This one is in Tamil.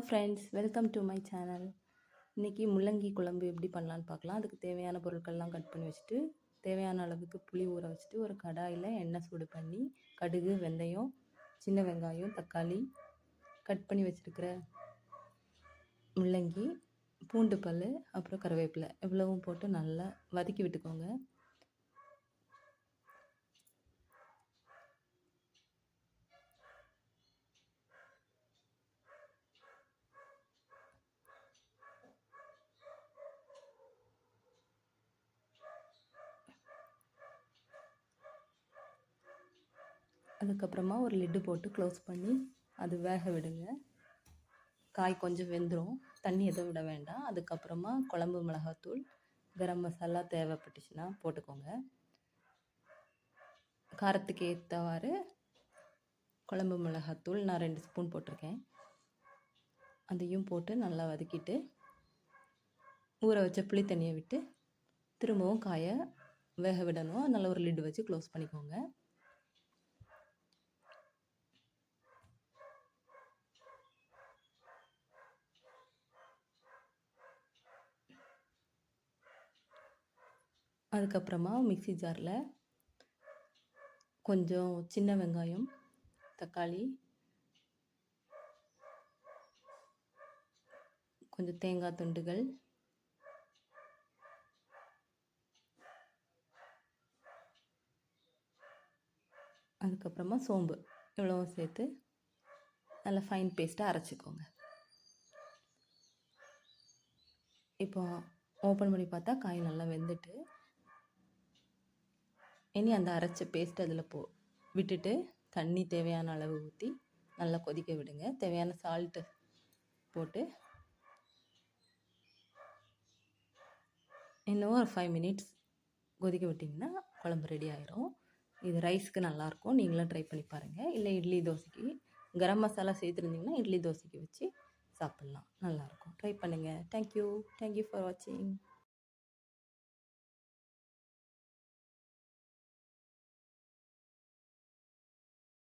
Friends, welcome to my channel. இன்றைக்கி முள்ளங்கி குழம்பு எப்படி பண்ணலான்னு பார்க்கலாம். அதுக்கு தேவையான பொருட்கள்லாம் கட் பண்ணி வச்சுட்டு, தேவையான அளவுக்கு புளி ஊற வச்சுட்டு, ஒரு கடாயில் எண்ணெய் சூடு பண்ணி கடுகு, வெந்தயம், சின்ன வெங்காயம், தக்காளி, கட் பண்ணி வச்சுருக்கிற முள்ளங்கி, பூண்டு பல், அப்புறம் கருவேப்பிலை இவ்வளவும் போட்டு நல்லா வதக்கி விட்டுக்கோங்க. அதுக்கப்புறமா ஒரு லிட்டு போட்டு க்ளோஸ் பண்ணி அது வேக விடுங்க. காய் கொஞ்சம் வெந்துடும், தண்ணி எதுவும் விட வேண்டாம். அதுக்கப்புறமா குழம்பு மிளகாத்தூள், கரம் மசாலா தேவைப்பட்டுச்சுன்னா போட்டுக்கோங்க. காரத்துக்கு ஏற்றவாறு குழம்பு மிளகாத்தூள் நான் 2 ஸ்பூன் போட்டிருக்கேன். அதையும் போட்டு நல்லா வதக்கிட்டு ஊற வச்ச புளி தண்ணியை விட்டு திரும்பவும் காயை வேக விடணும். அதனால் ஒரு லிட்டு வச்சு க்ளோஸ் பண்ணிக்கோங்க. அதுக்கப்புறமா மிக்ஸி ஜாரில் கொஞ்சம் சின்ன வெங்காயம், தக்காளி, கொஞ்சம் தேங்காய் துண்டுகள், அதுக்கப்புறமா சோம்பு இவ்வளவும் சேர்த்து நல்லா ஃபைன் பேஸ்ட்டாக அரைச்சிக்கோங்க. இப்போ ஓப்பன் பண்ணி பார்த்தா காய் நல்லா வெந்துட்டு, இனி அந்த அரைச்ச பேஸ்ட் அதில் விட்டுட்டு தண்ணி தேவையான அளவு ஊற்றி நல்லா கொதிக்க விடுங்க. தேவையான சால்ட்டு போட்டு இன்னும் ஒரு 5 மினிட்ஸ் கொதிக்க விட்டிங்கன்னா குழம்பு ரெடி ஆயிரும். இது ரைஸ்க்கு நல்லாயிருக்கும், நீங்களும் ட்ரை பண்ணி பாருங்கள். இல்லை இட்லி தோசைக்கு கரம் மசாலா சேர்த்துருந்தீங்கன்னா இட்லி தோசைக்கு வச்சு சாப்பிட்லாம், நல்லாயிருக்கும். ட்ரை பண்ணுங்கள். தேங்க்யூ ஃபார் வாட்சிங்.